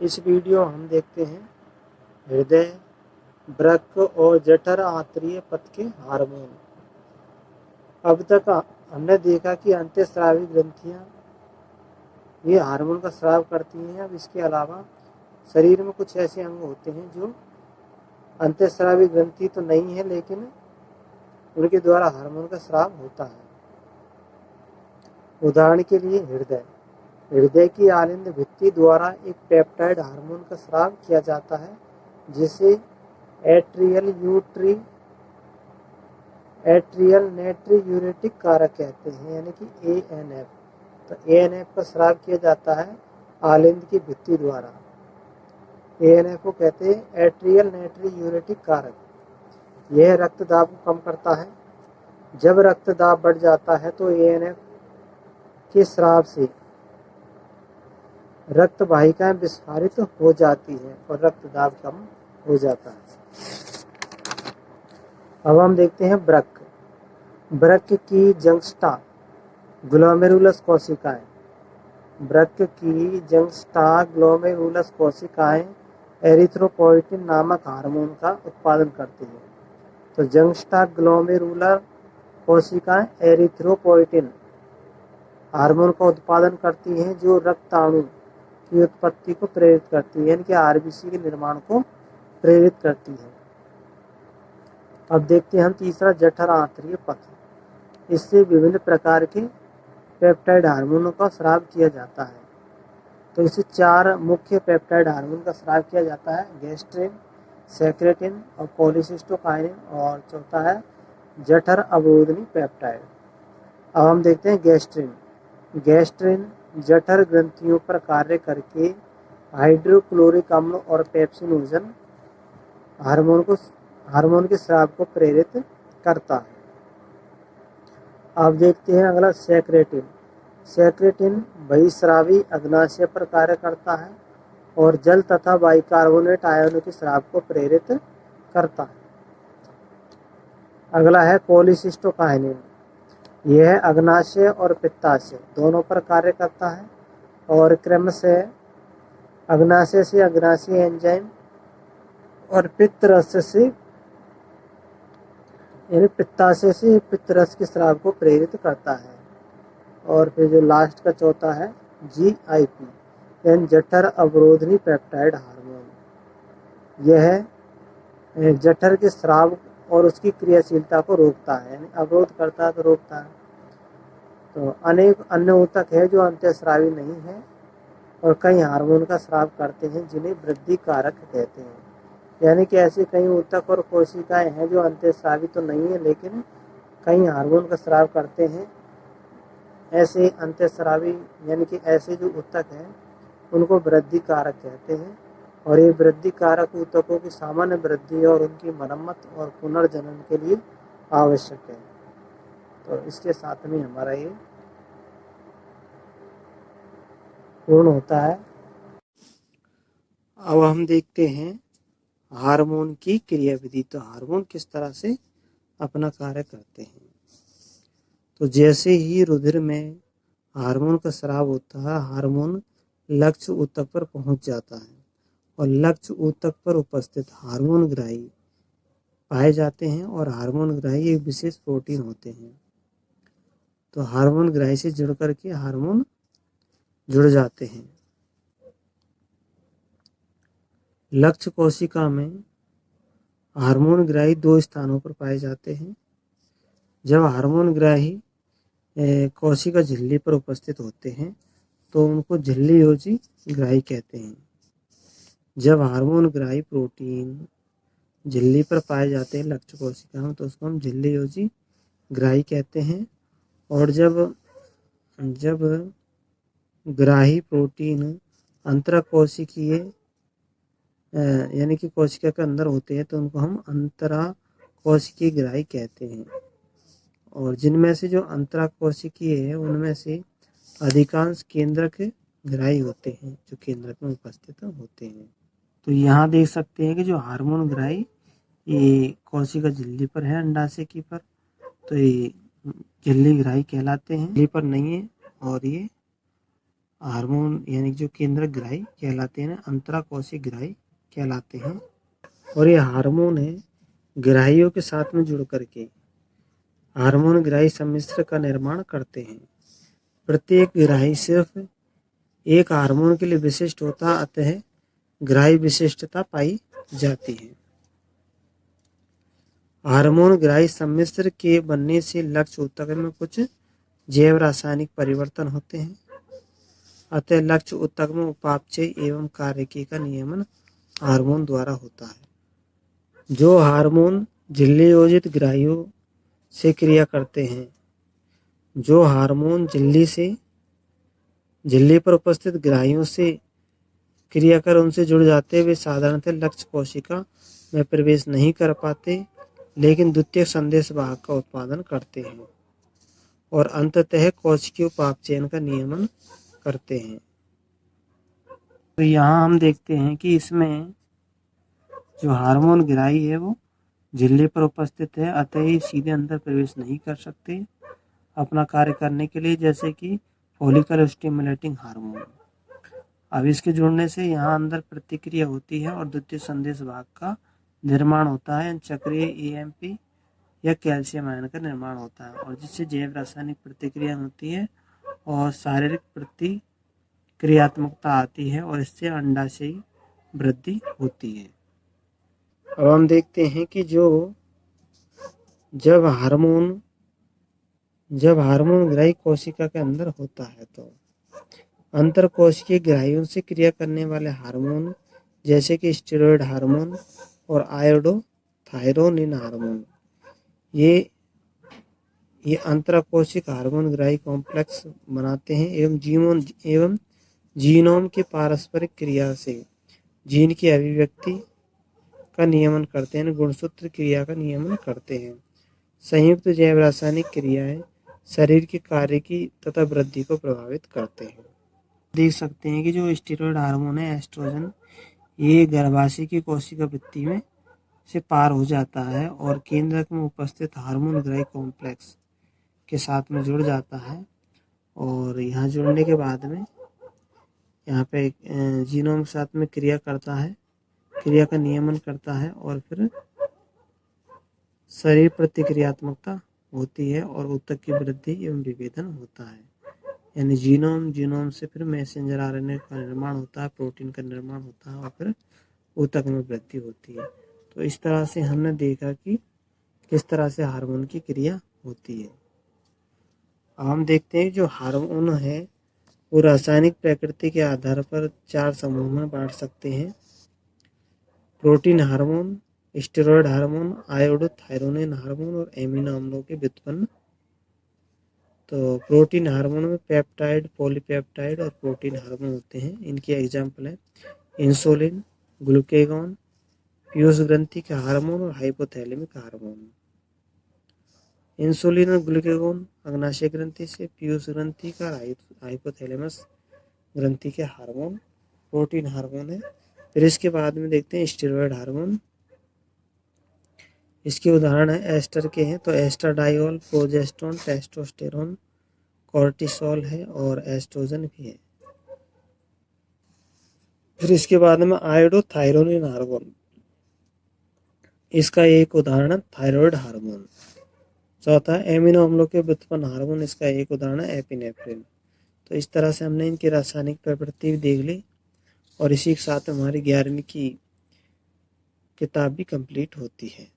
इस वीडियो हम देखते हैं हृदय, वृक्क और जठर आंतरीय पथ के हार्मोन। अब तक हमने देखा कि अंतःस्रावी ग्रंथियां ये हार्मोन का स्राव करती हैं। अब इसके अलावा शरीर में कुछ ऐसे अंग होते हैं जो अंतःस्रावी ग्रंथि तो नहीं है, लेकिन उनके द्वारा हार्मोन का स्राव होता है। उदाहरण के लिए हृदय की आलिंद भित्ति द्वारा एक पेप्टाइड हार्मोन का स्राव किया जाता है, जिसे एट्रियल नेट्रियूरेटिक कारक कहते हैं, यानी कि ANF। तो ANF का स्राव किया जाता है आलिंद की भित्ति द्वारा। ANF को कहते हैं एट्रियल नेट्रियूरेटिक कारक। यह रक्तदाब को कम करता है। जब रक्तदाब बढ़ जाता है तो ANF के स्राव से रक्त वाहिकाएं विस्फारित हो जाती है और रक्तदाब कम हो जाता है। अब हम देखते हैं वृक्क की जंक्स्टा ग्लोमेरुलस कोशिकाएं। वृक्क की जंक्स्टा ग्लोमेरुलस कोशिकाएं एरिथ्रोपोइटिन नामक हार्मोन का उत्पादन करती हैं। तो जंक्स्टा ग्लोमेरुलर कोशिकाएं एरिथ्रोपोइटिन हार्मोन का उत्पादन करती हैं, जो रक्ताणु की उत्पत्ति को प्रेरित करती है, यानी कि RBC के निर्माण को प्रेरित करती है। अब देखते हैं हम तीसरा, जठर आंतरीय पथ। इससे विभिन्न प्रकार के पेप्टाइड हार्मोनों का स्राव किया जाता है। तो इससे 4 मुख्य पेप्टाइड हार्मोन का स्राव किया जाता है: गैस्ट्रिन, सेक्रेटिन और कोलिसिस्टोकाइनिन, और चौथा है जठर अवरोधनी पेप्टाइड। अब हम देखते हैं गैस्ट्रिन जठर ग्रंथियों पर कार्य करके हाइड्रोक्लोरिक अम्ल और पेप्सिनोजन हार्मोन के स्राव को प्रेरित करता है। अब देखते हैं अगला, सेक्रेटिन बहिस्रावी अग्नाशय पर कार्य करता है और जल तथा बाइकार्बोनेट आयनों के स्राव को प्रेरित करता है। अगला है कोलिसिस्टोकाइनिन। यह अग्नाशय और पित्ताशय दोनों पर कार्य करता है और क्रमशः अग्नाशय से अग्नाशय एंजाइम और पित्ताशय से पित्तरस के स्राव को प्रेरित करता है। और फिर जो लास्ट का चौथा है GIP, यानी जठर अवरोधनी पेप्टाइड हार्मोन। यह जठर के स्राव और उसकी क्रियाशीलता को रोकता है, यानी अवरोध करता है तो रोकता है। तो अनेक अन्य ऊतक है जो अंतःस्रावी नहीं है और कई हार्मोन का स्राव करते हैं, जिन्हें वृद्धि कारक कहते हैं। यानी कि ऐसे कई ऊतक और कोशिकाएं हैं जो अंतःस्रावी तो नहीं है, लेकिन कई हार्मोन का स्राव करते हैं। ऐसे अंतःस्रावी यानी कि ऐसे जो ऊतक हैं उनको वृद्धि कारक कहते हैं, और ये वृद्धि कारक ऊतकों की सामान्य वृद्धि और उनकी मरम्मत और पुनर्जनन के लिए आवश्यक है। तो इसके साथ में हमारा ये पूर्ण होता है। अब हम देखते हैं हार्मोन की क्रियाविधि। तो हार्मोन किस तरह से अपना कार्य करते हैं। तो जैसे ही रुधिर में हार्मोन का स्राव होता है, हार्मोन लक्ष्य ऊतक पर पहुंच जाता है और लक्ष्य ऊतक पर उपस्थित हार्मोन ग्राही पाए जाते हैं, और हार्मोन ग्राही एक विशेष प्रोटीन होते हैं। तो हार्मोन ग्राही से जुड़ करके हार्मोन जुड़ जाते हैं। लक्ष्य कोशिका में हार्मोन ग्राही 2 स्थानों पर पाए जाते हैं। जब हार्मोन ग्राही कोशिका झिल्ली पर उपस्थित होते हैं तो उनको झिल्ली योजी ग्राही कहते हैं। जब हार्मोन ग्राही प्रोटीन झिल्ली पर पाए जाते हैं लक्ष्य कोशिका में, तो उसको हम झिल्ली योजी ग्राही कहते हैं। और जब ग्राही प्रोटीन अंतराकोशिकीय यानी कि कोशिका के अंदर होते हैं तो उनको हम अंतराकोशिकीय ग्राही कहते हैं। और जिनमें से जो अंतराकोशिकीय है उनमें से अधिकांश केंद्रक ग्राही होते हैं, जो केंद्रक में उपस्थित होते हैं। तो यहाँ देख सकते हैं कि जो हार्मोन ग्राही ये कोशिका झिल्ली पर है, अंडाशय की पर, तो ये झिल्ली ग्राही कहलाते हैं। झिल्ली पर नहीं है और ये हार्मोन यानी जो केंद्रक ग्राही कहलाते हैं, अंतराकोशिक ग्राही कहलाते हैं। और ये हार्मोन है ग्राहियों के साथ में जुड़ करके हार्मोन ग्राही सम्मिश्र का निर्माण करते हैं। प्रत्येक ग्राही सिर्फ एक हार्मोन के लिए विशिष्ट होता, अतः ग्राही विशिष्टता पाई जाती है। हार्मोन ग्राही सम्मिश्र के बनने से लक्ष्य ऊतक में कुछ जैव रासायनिक परिवर्तन होते हैं, अतः लक्ष्य ऊतक में उपापचय एवं कार्यकी का नियमन हार्मोन द्वारा होता है। जो हार्मोन झिल्ली योजित ग्राहियों से क्रिया करते हैं, जो हार्मोन झिल्ली पर उपस्थित ग्राहियों से क्रिया कर उनसे जुड़ जाते, वे साधारणतः लक्ष्य कोशिका में प्रवेश नहीं कर पाते, लेकिन द्वितीयक संदेश वाहक का उत्पादन करते हैं और अंततः कोशिकीय उपापचयन का नियमन करते हैं। तो यहाँ हम देखते हैं कि इसमें जो हार्मोन ग्राही है वो झिल्ली पर उपस्थित है, अतः ही सीधे अंदर प्रवेश नहीं कर सकते अपना कार्य करने के लिए, जैसे कि फॉलिकल स्टिमुलेटिंग हार्मोन। अब इसके जुड़ने से यहाँ अंदर प्रतिक्रिया होती है और द्वितीय संदेश भाग का निर्माण होता है, चक्रीय एएमपी या कैल्शियम आयन का निर्माण होता है, और जिससे जैव रासायनिक प्रतिक्रिया होती है और शारीरिक प्रतिक्रियात्मकता आती है और इससे अंडाशयी वृद्धि होती है। अब हम देखते हैं कि जब हार्मोन ग्राही कोशिका के अंदर होता है तो अंतर कोशिकीय ग्राहियों से क्रिया करने वाले हार्मोन जैसे कि स्टेरॉयड हार्मोन और आयोडोथायरोनिन हार्मोन ये अंतराकोशिक हार्मोन ग्राही कॉम्प्लेक्स बनाते हैं एवं जीनोम की पारस्परिक क्रिया से जीन की अभिव्यक्ति का नियमन करते हैं, गुणसूत्र क्रिया का नियमन करते हैं। संयुक्त जैव रासायनिक क्रियाएं शरीर के कार्य की तथा वृद्धि को प्रभावित करते हैं। देख सकते हैं कि जो स्टेरॉयड हार्मोन है एस्ट्रोजन, ये गर्भाशय की कोशिका भित्ति में से पार हो जाता है और केंद्रक में उपस्थित हार्मोन ग्राही कॉम्प्लेक्स के साथ में जुड़ जाता है, और यहाँ जुड़ने के बाद में यहाँ पे जीनोम के साथ में क्रिया करता है, क्रिया का नियमन करता है और फिर शरीर प्रतिक्रियात्मकता होती है और ऊतक की वृद्धि एवं विभेदन होता है। यानी जीनोम से फिर मैसेंजर आरएनए का निर्माण होता है, प्रोटीन का निर्माण होता है और फिर ऊतक में वृद्धि होती है। तो इस तरह से हमने देखा कि किस तरह से हार्मोन की क्रिया होती है। अब हम देखते हैं जो हार्मोन है वो रासायनिक प्रकृति के आधार पर 4 समूह में बांट सकते हैं: protein hormone, steroid hormone, iodothyronine hormone और एमिनो अम्लों के व्युत्पन्न। तो प्रोटीन हार्मोन में पेप्टाइड, पॉलीपेप्टाइड और प्रोटीन हार्मोन होते हैं। इनके एग्जाम्पल है इंसुलिन, ग्लूकेगॉन, पीयूष ग्रंथि का हार्मोन और हाइपोथैलेमिक हार्मोन। इंसुलिन और ग्लूकेगॉन अग्नाशय ग्रंथि से, पीयूष ग्रंथि का हाइपोथैलेमस ग्रंथि के हार्मोन प्रोटीन हार्मोन है। फिर इसके बाद में देखते हैं स्टेरॉयड हार्मोन। इसके उदाहरण है एस्टर के हैं, तो एस्ट्राडायोल, प्रोजेस्टेरोन, टेस्टोस्टेरोन, कॉर्टिसोल है और एस्ट्रोजन भी है। फिर इसके बाद में आयोडोथायरोनिन हार्मोन, इसका एक उदाहरण है थायराइड हार्मोन। चौथा एमिनो अम्लों के व्युत्पन्न हार्मोन, इसका एक उदाहरण है एपिनेफ्रिन। तो इस तरह से हमने इनकी रासायनिक प्रकृति भी देख ली और इसी के साथ हमारी 11वीं की किताब भी कंप्लीट होती है।